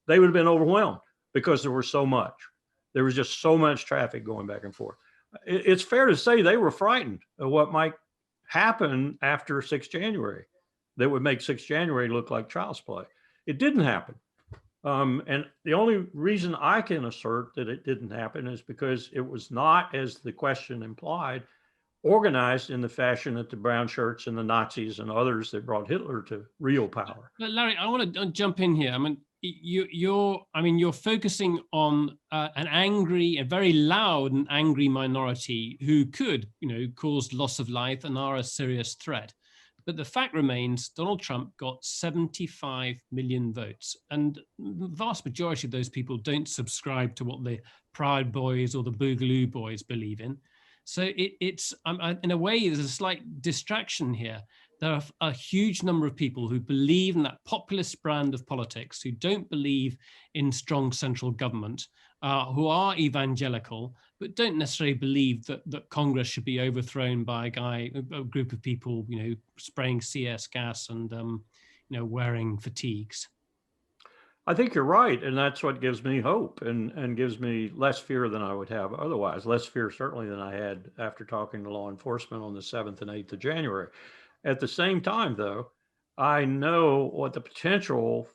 they would have been overwhelmed because there was so much. There was just so much traffic going back and forth. It's fair to say they were frightened of what might happen after 6th January that would make 6th January look like child's play. It didn't happen. And the only reason I can assert that it didn't happen is because it was not, as the question implied, organized in the fashion that the brown shirts and the Nazis and others that brought Hitler to real power. But Larry, I want to jump in here. I mean, you're focusing on a very loud and angry minority who could, cause loss of life and are a serious threat. But the fact remains, Donald Trump got 75 million votes, and the vast majority of those people don't subscribe to what the Proud Boys or the Boogaloo Boys believe in. So it's in a way, there's a slight distraction here. There are a huge number of people who believe in that populist brand of politics, who don't believe in strong central government, who are evangelical, but don't necessarily believe that Congress should be overthrown by a group of people, spraying CS gas and, wearing fatigues. I think you're right. And that's what gives me hope and gives me less fear than I would have otherwise. Less fear, certainly, than I had after talking to law enforcement on the 7th and 8th of January. At the same time, though, I know what the potential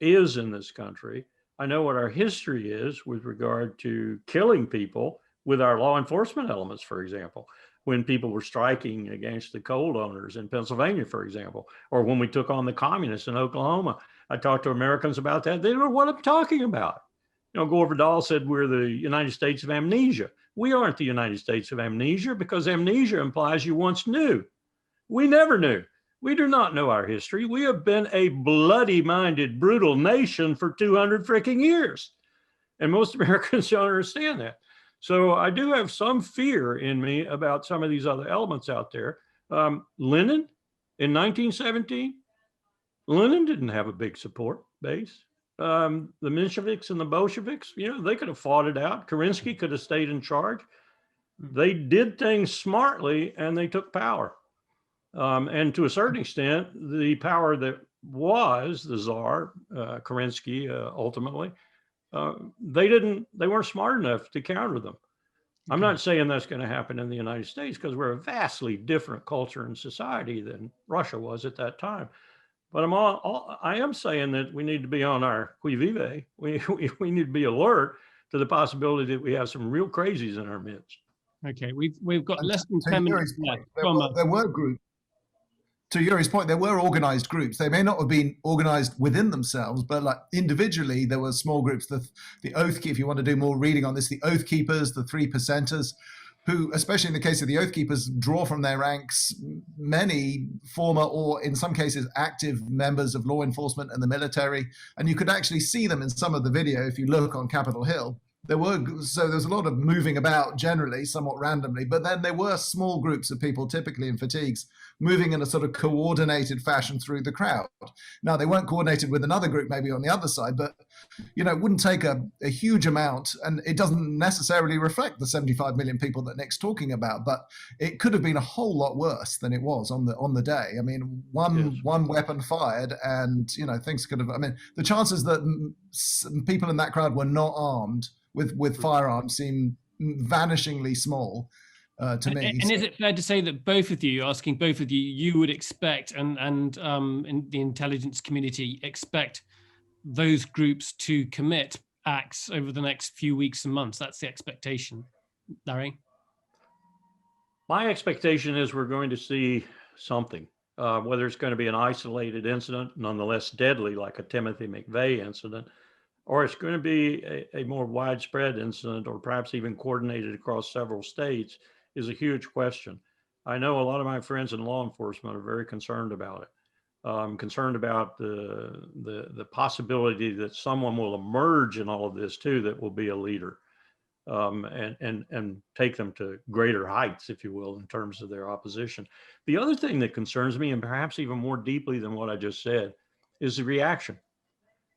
is in this country. I know what our history is with regard to killing people with our law enforcement elements, for example, when people were striking against the coal owners in Pennsylvania, for example, or when we took on the communists in Oklahoma. I talked to Americans about that. They don't know what I'm talking about. Gore Vidal said we're the United States of amnesia. We aren't the United States of amnesia, because amnesia implies you once knew. We never knew. We do not know our history. We have been a bloody-minded, brutal nation for 200 freaking years. And most Americans don't understand that. So I do have some fear in me about some of these other elements out there. Lenin in 1917, Lenin didn't have a big support base. The Mensheviks and the Bolsheviks, they could have fought it out. Kerensky could have stayed in charge. They did things smartly and they took power. And to a certain extent, the power that was the Tsar, Kerensky, ultimately, they weren't smart enough to counter them. I'm not saying that's going to happen in the United States, because we're a vastly different culture and society than Russia was at that time. But I am saying that we need to be on our qui vive. We need to be alert to the possibility that we have some real crazies in our midst. Okay, we've got less than 10 minutes left. There were groups. To Yuri's point, there were organized groups. They may not have been organized within themselves, but like individually, there were small groups. The Oath, if you want to do more reading on this, the Oath Keepers, the 3%ers, who, especially in the case of the Oath Keepers, draw from their ranks many former or, in some cases, active members of law enforcement and the military. And you could actually see them in some of the video if you look on Capitol Hill. So there's a lot of moving about generally, somewhat randomly, but then there were small groups of people, typically in fatigues, moving in a sort of coordinated fashion through the crowd. Now, they weren't coordinated with another group maybe on the other side, but it wouldn't take a huge amount, and it doesn't necessarily reflect the 75 million people that Nick's talking about, but it could have been a whole lot worse than it was on the day. I mean, one weapon fired, and things could have. I mean, the chances that people in that crowd were not armed with firearms seem vanishingly small to me. And is it fair to say that both of you, you would expect, and in the intelligence community expect those groups to commit acts over the next few weeks and months? That's the expectation. Larry? My expectation is we're going to see something, whether it's going to be an isolated incident, nonetheless deadly, like a Timothy McVeigh incident, or it's going to be a more widespread incident, or perhaps even coordinated across several states, is a huge question. I know a lot of my friends in law enforcement are very concerned about it. Concerned about the possibility that someone will emerge in all of this too, that will be a leader, and take them to greater heights, if you will, in terms of their opposition. The other thing that concerns me, and perhaps even more deeply than what I just said, is the reaction.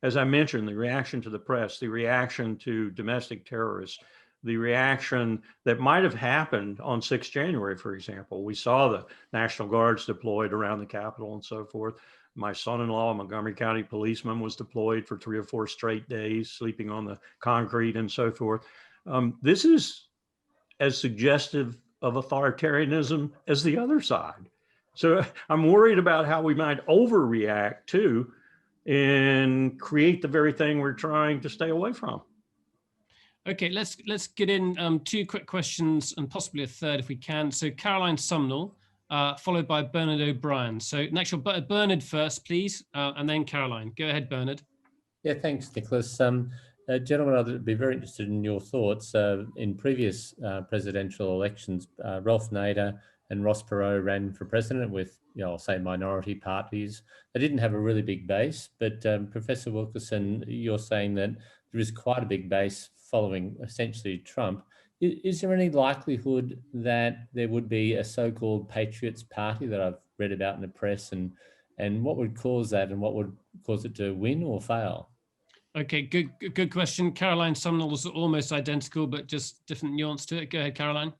As I mentioned, the reaction to the press, the reaction to domestic terrorists, the reaction that might have happened on 6 January, for example. We saw the National Guards deployed around the Capitol and so forth. My son-in-law, a Montgomery County policeman, was deployed for 3 or 4 straight days, sleeping on the concrete and so forth. This is as suggestive of authoritarianism as the other side. So I'm worried about how we might overreact too, and create the very thing we're trying to stay away from. Okay, let's get in 2 quick questions and possibly a third if we can. So Caroline Sumnall, followed by Bernard O'Brien. So next, Bernard first, please, and then Caroline. Go ahead, Bernard. Yeah, thanks, Nicholas. Gentlemen, I'd be very interested in your thoughts. In previous presidential elections, Ralph Nader and Ross Perot ran for president with, I'll say minority parties. They didn't have a really big base, but Professor Wilkerson, you're saying that there is quite a big base following essentially Trump. Is there any likelihood that there would be a so-called Patriots Party that I've read about in the press, and what would cause that, and what would cause it to win or fail? Okay, good question. Caroline Sumnall was almost identical, but just different nuance to it. Go ahead, Caroline.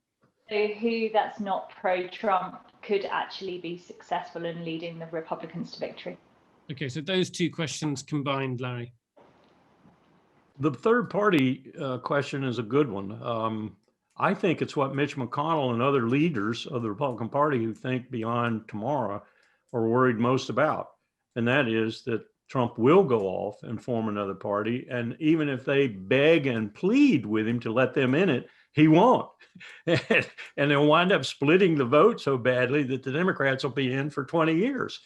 So who that's not pro-Trump could actually be successful in leading the Republicans to victory? Okay, so those 2 questions combined, Larry. The third party question is a good one. I think it's what Mitch McConnell and other leaders of the Republican Party who think beyond tomorrow are worried most about. And that is that Trump will go off and form another party. And even if they beg and plead with him to let them in it, he won't. And they'll wind up splitting the vote so badly that the Democrats will be in for 20 years.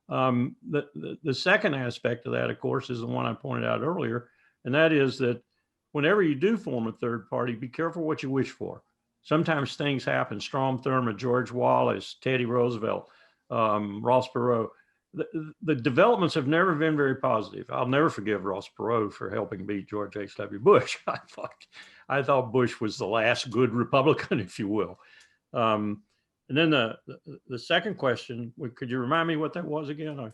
The second aspect of that, of course, is the one I pointed out earlier. And that is that whenever you do form a third party, be careful what you wish for. Sometimes things happen. Strom Thurmond, George Wallace, Teddy Roosevelt, Ross Perot. The developments have never been very positive. I'll never forgive Ross Perot for helping beat George H.W. Bush. I thought Bush was the last good Republican, if you will. And then the second question, could you remind me what that was again?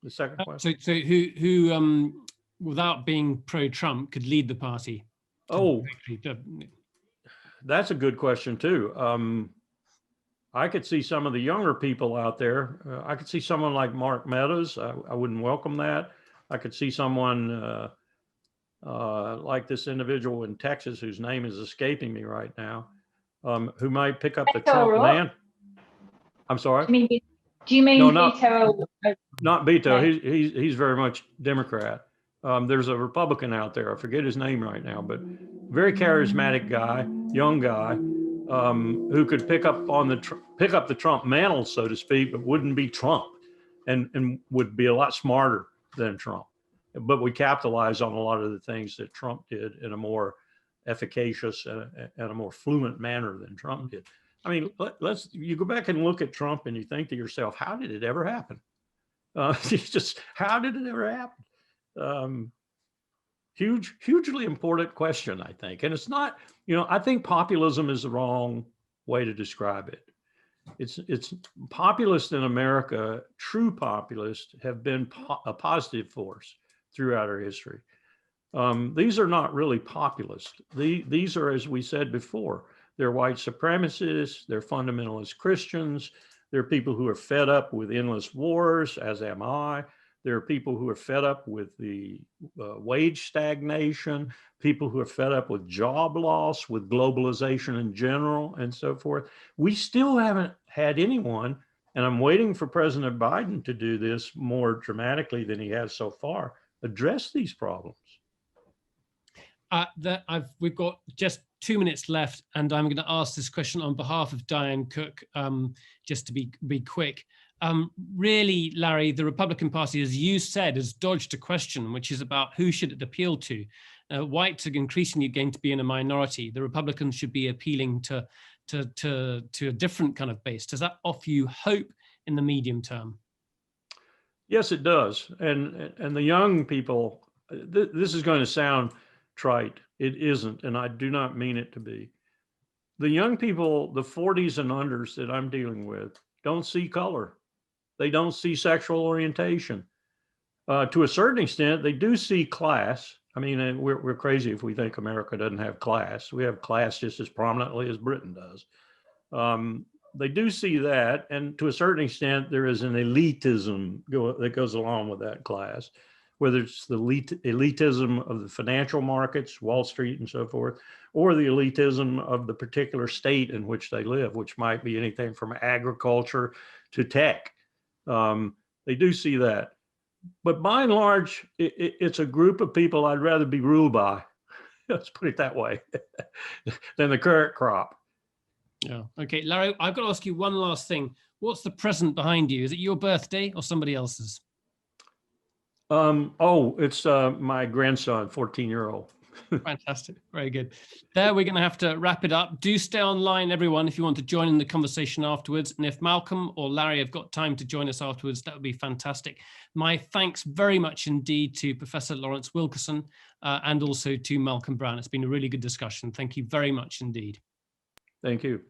The second question. So who without being pro-Trump, could lead the party? Oh, that's a good question too. I could see some of the younger people out there. I could see someone like Mark Meadows. I wouldn't welcome that. I could see someone like this individual in Texas, whose name is escaping me right now, who might pick up the Trump man. I'm sorry? Do you mean no, Beto? Not Beto. No. He's very much Democrat. There's a Republican out there. I forget his name right now, but very charismatic guy, young guy, who could pick up the Trump mantle, so to speak, but wouldn't be Trump, and would be a lot smarter than Trump. But we capitalize on a lot of the things that Trump did in a more efficacious and a more fluent manner than Trump did. I mean, you go back and look at Trump and you think to yourself, how did it ever happen? How did it ever happen? Hugely important question, I think. And it's not, I think populism is the wrong way to describe it. It's populists in America, true populists, have been a positive force throughout our history. These are not really populists. These are, as we said before, they're white supremacists, they're fundamentalist Christians, they're people who are fed up with endless wars, as am I. There are people who are fed up with the wage stagnation, people who are fed up with job loss, with globalization in general, and so forth. We still haven't had anyone, and I'm waiting for President Biden to do this more dramatically than he has so far, address these problems. We've got just 2 minutes left, and I'm going to ask this question on behalf of Diane Cook, just to be quick. Really, Larry, the Republican Party, as you said, has dodged a question, which is about who should it appeal to. Whites are increasingly going to be in a minority. The Republicans should be appealing to a different kind of base. Does that offer you hope in the medium term? Yes, it does. And the young people, this is going to sound trite. It isn't, and I do not mean it to be. The young people, the 40s and unders that I'm dealing with, don't see color. They don't see sexual orientation. To a certain extent, they do see class. I mean, we're crazy if we think America doesn't have class. We have class just as prominently as Britain does. They do see that, and to a certain extent, there is an elitism that goes along with that class, whether it's the elitism of the financial markets, Wall Street and so forth, or the elitism of the particular state in which they live, which might be anything from agriculture to tech. They do see that. But by and large, it's a group of people I'd rather be ruled by, let's put it that way, than the current crop. Yeah. Okay, Larry, I've got to ask you one last thing. What's the present behind you? Is it your birthday or somebody else's? Oh, it's my grandson, 14-year-old. Fantastic. Very good. There, we're going to have to wrap it up. Do stay online, everyone, if you want to join in the conversation afterwards. And if Malcolm or Larry have got time to join us afterwards, that would be fantastic. My thanks very much indeed to Professor Lawrence Wilkerson and also to Malcolm Brown. It's been a really good discussion. Thank you very much indeed. Thank you.